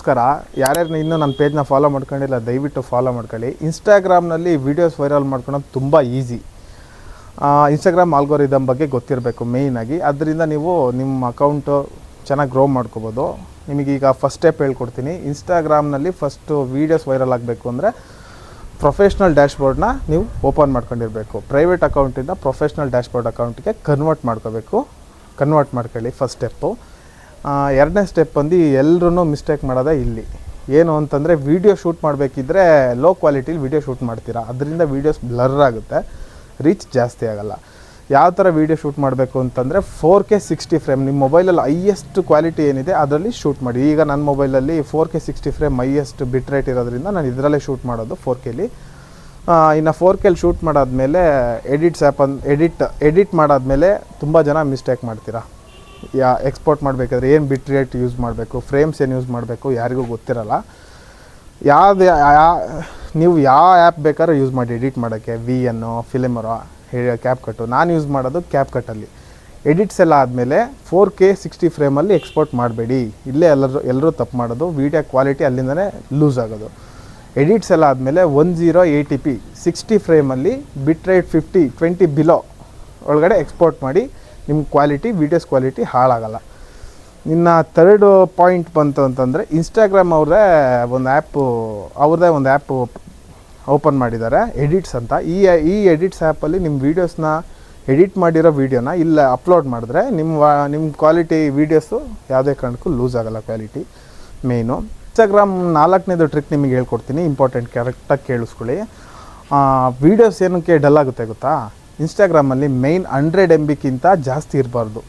ನಮಸ್ಕಾರ. ಯಾರ್ಯಾರು ಇನ್ನೂ ನನ್ನ ಪೇಜ್ನ ಫಾಲೋ ಮಾಡ್ಕೊಂಡಿಲ್ಲ ದಯವಿಟ್ಟು ಫಾಲೋ ಮಾಡ್ಕೊಳ್ಳಿ. ಇನ್ಸ್ಟಾಗ್ರಾಮ್ನಲ್ಲಿ ವೀಡಿಯೋಸ್ ವೈರಲ್ ಮಾಡ್ಕೊಳೋದು ತುಂಬ ಈಸಿ. ಇನ್ಸ್ಟಾಗ್ರಾಮ್ ಆಲ್ಗೋರಿದಮ್ ಬಗ್ಗೆ ಗೊತ್ತಿರಬೇಕು ಮೇಯ್ನಾಗಿ. ಅದರಿಂದ ನೀವು ನಿಮ್ಮ ಅಕೌಂಟು ಚೆನ್ನಾಗಿ ಗ್ರೋ ಮಾಡ್ಕೋಬೋದು. ನಿಮಗೀಗ ಫಸ್ಟ್ ಸ್ಟೆಪ್ ಹೇಳ್ಕೊಡ್ತೀನಿ. ಇನ್ಸ್ಟಾಗ್ರಾಮ್ನಲ್ಲಿ ಫಸ್ಟು ವೀಡಿಯೋಸ್ ವೈರಲ್ ಆಗಬೇಕು ಅಂದರೆ ಪ್ರೊಫೆಷ್ನಲ್ ಡ್ಯಾಶ್ಬೋರ್ಡ್ನ ನೀವು ಓಪನ್ ಮಾಡ್ಕೊಂಡಿರಬೇಕು. ಪ್ರೈವೇಟ್ ಅಕೌಂಟಿಂದ ಪ್ರೊಫೆಷ್ನಲ್ ಡ್ಯಾಶ್ಬೋರ್ಡ್ ಅಕೌಂಟಿಗೆ ಕನ್ವರ್ಟ್ ಮಾಡ್ಕೊಳ್ಳಿ ಫಸ್ಟ್ ಸ್ಟೆಪ್ಪು. ಎರಡನೇ ಸ್ಟೆಪ್ ಬಂದು ಎಲ್ಲರೂ ಮಿಸ್ಟೇಕ್ ಮಾಡೋದೇ ಇಲ್ಲಿ. ಏನು ಅಂತಂದರೆ ವೀಡಿಯೋ ಶೂಟ್ ಮಾಡಬೇಕಿದ್ರೆ ಲೋ ಕ್ವಾಲಿಟಿಲಿ ವೀಡಿಯೋ ಶೂಟ್ ಮಾಡ್ತೀರಾ, ಅದರಿಂದ ವೀಡಿಯೋಸ್ ಬ್ಲರ್ ಆಗುತ್ತೆ, ರೀಚ್ ಜಾಸ್ತಿ ಆಗೋಲ್ಲ. ಯಾವ ಥರ ವೀಡಿಯೋ ಶೂಟ್ ಮಾಡಬೇಕು ಅಂತಂದರೆ 4K 60 ಫ್ರೇಮ್ ನಿಮ್ಮ ಮೊಬೈಲಲ್ಲಿ ಹೈಯೆಸ್ಟ್ ಕ್ವಾಲಿಟಿ ಏನಿದೆ ಅದರಲ್ಲಿ ಶೂಟ್ ಮಾಡಿ. ಈಗ ನನ್ನ ಮೊಬೈಲಲ್ಲಿ 4K 60 ಫ್ರೇಮ್ ಹೈಯೆಸ್ಟ್ ಬಿಟ್ ರೇಟ್ ಇರೋದ್ರಿಂದ ನಾನು ಇದರಲ್ಲೇ ಶೂಟ್ ಮಾಡೋದು 4Kಲಿ. ಇನ್ನು 4Kಲಿ ಶೂಟ್ ಮಾಡಾದಮೇಲೆ ಎಡಿಟ್ ಮಾಡಾದಮೇಲೆ ತುಂಬ ಜನ ಮಿಸ್ಟೇಕ್ ಮಾಡ್ತೀರಾ. ಎಕ್ಸ್ಪೋರ್ಟ್ ಮಾಡಬೇಕಾದ್ರೆ ಏನು ಬಿಟ್ ರೇಟ್ ಯೂಸ್ ಮಾಡಬೇಕು, ಫ್ರೇಮ್ಸ್ ಏನು ಯೂಸ್ ಮಾಡಬೇಕು ಯಾರಿಗೂ ಗೊತ್ತಿರಲ್ಲ. ನೀವು ಯಾವ ಆ್ಯಪ್ ಬೇಕಾದ್ರೂ ಯೂಸ್ ಮಾಡಿ ಎಡಿಟ್ ಮಾಡೋಕ್ಕೆ, VN, ಫಿಲ್ಮರೋ, ಕ್ಯಾಪ್ಕಟ್ಟು. ನಾನು ಯೂಸ್ ಮಾಡೋದು ಕ್ಯಾಪ್ಕಟ್ಟಲ್ಲಿ. ಎಡಿಟ್ಸ್ ಎಲ್ಲ ಆದಮೇಲೆ 4K 60 ಫ್ರೇಮಲ್ಲಿ ಎಕ್ಸ್ಪೋರ್ಟ್ ಮಾಡಬೇಡಿ. ಇಲ್ಲೇ ಎಲ್ಲರೂ ತಪ್ಪು ಮಾಡೋದು, ವೀಡಿಯೋ ಕ್ವಾಲಿಟಿ ಅಲ್ಲಿಂದನೇ ಲೂಸ್ ಆಗೋದು. ಎಡಿಟ್ಸ್ ಎಲ್ಲ ಆದಮೇಲೆ 1080p 60 ಫ್ರೇಮಲ್ಲಿ ಬಿಟ್ ರೇಟ್ 20 ಬಿಲೋ ಒಳಗಡೆ ಎಕ್ಸ್ಪೋರ್ಟ್ ಮಾಡಿ. ನಿಮ್ಮ ವೀಡಿಯೋಸ್ ಕ್ವಾಲಿಟಿ ಹಾಳಾಗಲ್ಲ. ಇನ್ನು ಥರ್ಡ್ ಪಾಯಿಂಟ್ ಬಂತು ಅಂತಂದರೆ ಇನ್ಸ್ಟಾಗ್ರಾಮ್ ಅವ್ರದ್ದೇ ಒಂದು ಆ್ಯಪು ಓಪನ್ ಮಾಡಿದ್ದಾರೆ, ಎಡಿಟ್ಸ್ ಅಂತ. ಈ ಎಡಿಟ್ಸ್ ಆ್ಯಪಲ್ಲಿ ನಿಮ್ಮ ವೀಡಿಯೋಸ್ನ ಎಡಿಟ್ ಮಾಡಿರೋ ವೀಡಿಯೋನ ಇಲ್ಲ ಅಪ್ಲೋಡ್ ಮಾಡಿದ್ರೆ ನಿಮ್ಮ ಕ್ವಾಲಿಟಿ ವೀಡಿಯೋಸು ಯಾವುದೇ ಕಾರಣಕ್ಕೂ ಲೂಸ್ ಆಗೋಲ್ಲ ಕ್ವಾಲಿಟಿ ಮೇಯ್ನು. ಇನ್ಸ್ಟಾಗ್ರಾಮ್ 4ನೇದು ಟ್ರಿಕ್ ನಿಮಗೆ ಹೇಳ್ಕೊಡ್ತೀನಿ, ಇಂಪಾರ್ಟೆಂಟ್, ಕರೆಕ್ಟಾಗಿ ಕೇಳಿಸ್ಕೊಳ್ಳಿ. ವೀಡಿಯೋಸ್ ಏನಕ್ಕೆ ಡಲ್ ಆಗುತ್ತೆ ಗೊತ್ತಾ? ಇನ್ಸ್ಟಾಗ್ರಾಮಲ್ಲಿ ಮೇಯ್ನ್ 100 MBಗಿಂತ ಜಾಸ್ತಿ ಇರಬಾರ್ದು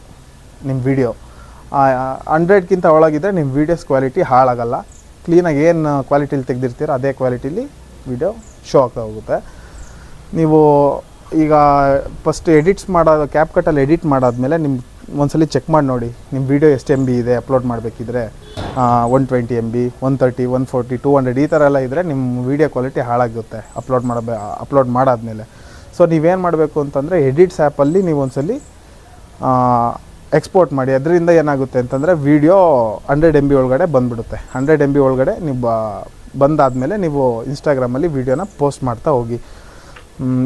ನಿಮ್ಮ ವೀಡಿಯೋ. 100ಕ್ಕಿಂತ ಒಳಗಿದ್ರೆ ನಿಮ್ಮ ವೀಡಿಯೋಸ್ ಕ್ವಾಲಿಟಿ ಹಾಳಾಗಲ್ಲ. ಕ್ಲೀನಾಗಿ ಏನು ಕ್ವಾಲಿಟಿಲಿ ತೆಗೆದಿರ್ತೀರೋ ಅದೇ ಕ್ವಾಲಿಟಿಲಿ ವೀಡಿಯೋ ಶೋ ಆಗ್ತಾ ಹೋಗುತ್ತೆ. ನೀವು ಈಗ ಫಸ್ಟ್ ಕ್ಯಾಪ್ಕಟ್ಟಲ್ಲಿ ಎಡಿಟ್ ಮಾಡಾದಮೇಲೆ ನಿಮ್ಗೆ ಒಂದ್ಸಲಿ ಚೆಕ್ ಮಾಡಿ ನೋಡಿ ನಿಮ್ಮ ವೀಡಿಯೋ ಎಷ್ಟು MB ಇದೆ. ಅಪ್ಲೋಡ್ ಮಾಡಬೇಕಿದ್ರೆ 120 MB, 130, 140, 200 ಈ ಥರ ಎಲ್ಲ ಇದ್ದರೆ ನಿಮ್ಮ ವೀಡಿಯೋ ಕ್ವಾಲಿಟಿ ಹಾಳಾಗುತ್ತೆ ಅಪ್ಲೋಡ್ ಮಾಡಾದಮೇಲೆ. ಸೊ ನೀವೇನು ಮಾಡಬೇಕು ಅಂತಂದರೆ ಎಡಿಟ್ಸ್ ಆ್ಯಪಲ್ಲಿ ನೀವು ಒಂದ್ಸಲಿ ಎಕ್ಸ್ಪೋರ್ಟ್ ಮಾಡಿ. ಅದರಿಂದ ಏನಾಗುತ್ತೆ ಅಂತಂದರೆ ವೀಡಿಯೋ 100 MB ಒಳಗಡೆ ಬಂದುಬಿಡುತ್ತೆ. 100 MB ಒಳಗಡೆ ನೀವು ಬಂದಾದಮೇಲೆ ನೀವು ಇನ್ಸ್ಟಾಗ್ರಾಮಲ್ಲಿ ವೀಡಿಯೋನ ಪೋಸ್ಟ್ ಮಾಡ್ತಾ ಹೋಗಿ.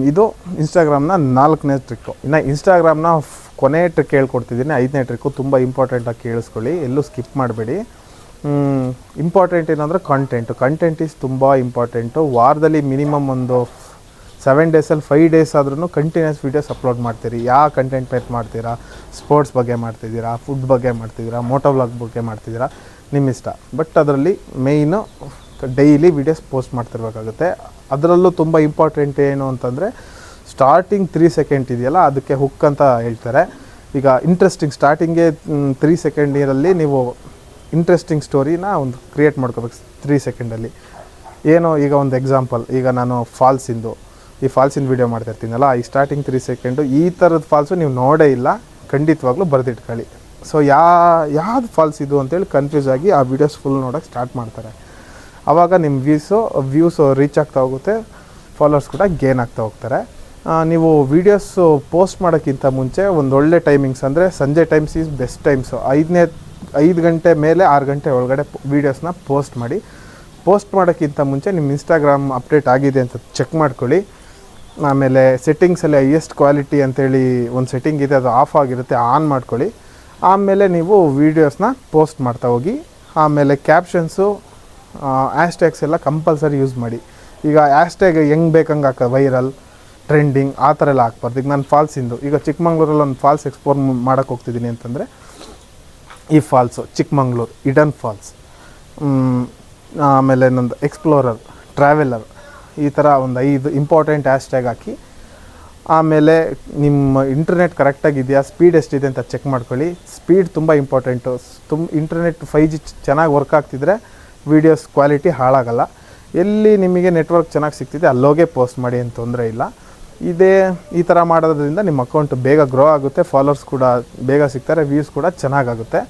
ಇದು ಇನ್ಸ್ಟಾಗ್ರಾಮ್ನ 4ನೇ ಟ್ರಿಕ್ಕು. ಇನ್ನು ಇನ್ಸ್ಟಾಗ್ರಾಮ್ನ ಕೊನೆ ಟ್ರಿಕ್ ಹೇಳ್ಕೊಡ್ತಿದ್ದೀನಿ, 5ನೇ ಟ್ರಿಕ್ಕು. ತುಂಬ ಇಂಪಾರ್ಟೆಂಟಾಗಿ ಕೇಳಿಸ್ಕೊಳ್ಳಿ, ಎಲ್ಲೂ ಸ್ಕಿಪ್ ಮಾಡಬೇಡಿ. ಇಂಪಾರ್ಟೆಂಟ್ ಏನಂದರೆ ಕಂಟೆಂಟ್ ಈಸ್ ತುಂಬ ಇಂಪಾರ್ಟೆಂಟು. ವಾರದಲ್ಲಿ ಮಿನಿಮಮ್ ಒಂದು 7 ಡೇಸಲ್ಲಿ 5 ಡೇಸ್ ಆದ್ರೂ ಕಂಟಿನ್ಯೂಸ್ ವೀಡಿಯೋಸ್ ಅಪ್ಲೋಡ್ ಮಾಡ್ತೀರಿ. ಯಾವ ಕಂಟೆಂಟ್ ಮೇಲೆ ಮಾಡ್ತೀರಾ? ಸ್ಪೋರ್ಟ್ಸ್ ಬಗ್ಗೆ ಮಾಡ್ತಿದ್ದೀರಾ, ಫುಡ್ ಬಗ್ಗೆ ಮಾಡ್ತಿದ್ದೀರಾ, ಮೋಟೋ ವ್ಲಾಗ್ ಬಗ್ಗೆ ಮಾಡ್ತಿದ್ದೀರಾ, ನಿಮ್ಮ ಇಷ್ಟ. ಬಟ್ ಅದರಲ್ಲಿ ಮೇಯ್ನು ಡೈಲಿ ವೀಡಿಯೋಸ್ ಪೋಸ್ಟ್ ಮಾಡ್ತಿರ್ಬೇಕಾಗುತ್ತೆ. ಅದರಲ್ಲೂ ತುಂಬ ಇಂಪಾರ್ಟೆಂಟ್ ಏನು ಅಂತಂದರೆ ಸ್ಟಾರ್ಟಿಂಗ್ 3 ಸೆಕೆಂಡ್ ಇದೆಯಲ್ಲ, ಅದಕ್ಕೆ ಹುಕ್ ಅಂತ ಹೇಳ್ತಾರೆ. ಈಗ ಸ್ಟಾರ್ಟಿಂಗೇ 3 ಸೆಕೆಂಡಲ್ಲಿ ನೀವು ಇಂಟ್ರೆಸ್ಟಿಂಗ್ ಸ್ಟೋರಿನ ಒಂದು ಕ್ರಿಯೇಟ್ ಮಾಡ್ಕೋಬೇಕು 3 ಸೆಕೆಂಡಲ್ಲಿ. ಏನೋ ಈಗ ಒಂದು ಎಕ್ಸಾಂಪಲ್, ಈಗ ನಾನು ಫಾಲ್ಸಿನ ವೀಡಿಯೋ ಮಾಡ್ತಾಯಿರ್ತೀನಲ್ಲ, ಈ ಸ್ಟಾರ್ಟಿಂಗ್ 3 ಸೆಕೆಂಡು ಈ ಥರದ ಫಾಲ್ಸು ನೀವು ನೋಡೇ ಇಲ್ಲ, ಖಂಡಿತವಾಗ್ಲೂ ಬರೆದಿಟ್ಕೊಳ್ಳಿ. ಸೊ ಯಾವ್ದು ಫಾಲ್ಸ್ ಇದು ಅಂತೇಳಿ ಕನ್ಫ್ಯೂಸ್ ಆಗಿ ಆ ವೀಡಿಯೋಸ್ ಫುಲ್ ನೋಡೋಕ್ಕೆ ಸ್ಟಾರ್ಟ್ ಮಾಡ್ತಾರೆ. ಆವಾಗ ನಿಮ್ಮ ವ್ಯೂಸು ರೀಚ್ ಆಗ್ತಾ ಹೋಗುತ್ತೆ, ಫಾಲೋವರ್ಸ್ ಕೂಡ ಗೇನ್ ಆಗ್ತಾ ಹೋಗ್ತಾರೆ. ನೀವು ವೀಡಿಯೋಸು ಪೋಸ್ಟ್ ಮಾಡೋಕ್ಕಿಂತ ಮುಂಚೆ ಒಂದು ಒಳ್ಳೆ ಟೈಮಿಂಗ್ಸ್ ಅಂದರೆ ಸಂಜೆ ಟೈಮ್ಸ್ ಈಸ್ ಬೆಸ್ಟ್ ಟೈಮ್ಸು. 5 ಗಂಟೆ ಮೇಲೆ 6 ಗಂಟೆ ಒಳಗಡೆ ವೀಡಿಯೋಸ್ನ ಪೋಸ್ಟ್ ಮಾಡಿ. ಪೋಸ್ಟ್ ಮಾಡೋಕ್ಕಿಂತ ಮುಂಚೆ ನಿಮ್ಮ ಇನ್ಸ್ಟಾಗ್ರಾಮ್ ಅಪ್ಡೇಟ್ ಆಗಿದೆ ಅಂತ ಚೆಕ್ ಮಾಡ್ಕೊಳ್ಳಿ. ಆಮೇಲೆ ಸೆಟ್ಟಿಂಗ್ಸಲ್ಲಿ ಹೈಯೆಸ್ಟ್ ಕ್ವಾಲಿಟಿ ಅಂತೇಳಿ ಒಂದು ಸೆಟ್ಟಿಂಗ್ ಇದೆ, ಅದು ಆಫ್ ಆಗಿರುತ್ತೆ, ಆನ್ ಮಾಡ್ಕೊಳ್ಳಿ. ಆಮೇಲೆ ನೀವು ವೀಡಿಯೋಸ್ನ ಪೋಸ್ಟ್ ಮಾಡ್ತಾ ಹೋಗಿ. ಆಮೇಲೆ ಕ್ಯಾಪ್ಷನ್ಸು, ಹ್ಯಾಶ್ಟ್ಯಾಗ್ಸ್ ಎಲ್ಲ ಕಂಪಲ್ಸರಿ ಯೂಸ್ ಮಾಡಿ. ಈಗ ಹ್ಯಾಶ್ಟ್ಯಾಗ್ ಹೆಂಗೆ ಬೇಕಂಗೆ ವೈರಲ್, ಟ್ರೆಂಡಿಂಗ್ ಆ ಥರ ಎಲ್ಲ ಹಾಕ್ಬಾರ್ದು. ಈಗ ನಾನು ಫಾಲ್ಸಿಂದು, ಈಗ ಚಿಕ್ಕಮಂಗ್ಳೂರಲ್ಲಿ ಒಂದು ಫಾಲ್ಸ್ ಎಕ್ಸ್ಪ್ಲೋರ್ ಮಾಡೋಕ್ಕೆ ಹೋಗ್ತಿದ್ದೀನಿ ಅಂತಂದರೆ ಈ ಫಾಲ್ಸು ಚಿಕ್ಕಮಂಗ್ಳೂರು ಹಿಡನ್ ಫಾಲ್ಸ್, ಆಮೇಲೆ ಇನ್ನೊಂದು ಎಕ್ಸ್ಪ್ಲೋರರ್, ಟ್ರಾವೆಲರ್, ಈ ಥರ ಒಂದು 5 ಇಂಪಾರ್ಟೆಂಟ್ ಹ್ಯಾಶ್ಟ್ಯಾಗ್ ಹಾಕಿ. ಆಮೇಲೆ ನಿಮ್ಮ ಇಂಟರ್ನೆಟ್ ಕರೆಕ್ಟಾಗಿದೆಯಾ, ಸ್ಪೀಡ್ ಎಷ್ಟಿದೆ ಅಂತ ಚೆಕ್ ಮಾಡ್ಕೊಳ್ಳಿ. ಸ್ಪೀಡ್ ತುಂಬ ಇಂಪಾರ್ಟೆಂಟು. ಇಂಟರ್ನೆಟ್ 5G ಚೆನ್ನಾಗಿ ವರ್ಕ್ ಆಗ್ತಿದ್ರೆ ವೀಡಿಯೋಸ್ ಕ್ವಾಲಿಟಿ ಹಾಳಾಗಲ್ಲ. ಎಲ್ಲಿ ನಿಮಗೆ ನೆಟ್ವರ್ಕ್ ಚೆನ್ನಾಗಿ ಸಿಗ್ತಿದೆ ಅಲ್ಲೋಗೆ ಪೋಸ್ಟ್ ಮಾಡಿ, ಏನು ತೊಂದರೆ ಇಲ್ಲ. ಈ ಥರ ಮಾಡೋದ್ರಿಂದ ನಿಮ್ಮ ಅಕೌಂಟ್ ಬೇಗ ಗ್ರೋ ಆಗುತ್ತೆ, ಫಾಲೋವರ್ಸ್ ಕೂಡ ಬೇಗ ಸಿಗ್ತಾರೆ, ವ್ಯೂಸ್ ಕೂಡ ಚೆನ್ನಾಗಾಗುತ್ತೆ.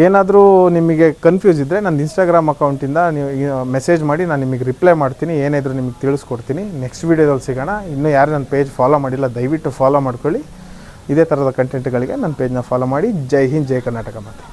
ಏನಾದರೂ ನಿಮಗೆ ಕನ್ಫ್ಯೂಸ್ ಇದ್ದರೆ ನನ್ನ ಇನ್ಸ್ಟಾಗ್ರಾಮ್ ಅಕೌಂಟಿಂದ ನೀವು ಮೆಸೇಜ್ ಮಾಡಿ, ನಾನು ನಿಮಗೆ ರಿಪ್ಲೈ ಮಾಡ್ತೀನಿ. ಏನಾದರೂ ನಿಮಗೆ ತಿಳಿಸ್ಕೊಡ್ತೀನಿ. ನೆಕ್ಸ್ಟ್ ವೀಡಿಯೋದಲ್ಲಿ ಸಿಗೋಣ. ಇನ್ನೂ ಯಾರು ನನ್ನ ಪೇಜ್ ಫಾಲೋ ಮಾಡಿಲ್ಲ ದಯವಿಟ್ಟು ಫಾಲೋ ಮಾಡ್ಕೊಳ್ಳಿ. ಇದೇ ಥರದ ಕಂಟೆಂಟ್ಗಳಿಗೆ ನನ್ನ ಪೇಜ್ನ ಫಾಲೋ ಮಾಡಿ. ಜೈ ಹಿಂದ್, ಜೈ ಕರ್ನಾಟಕ ಮಾತೆ.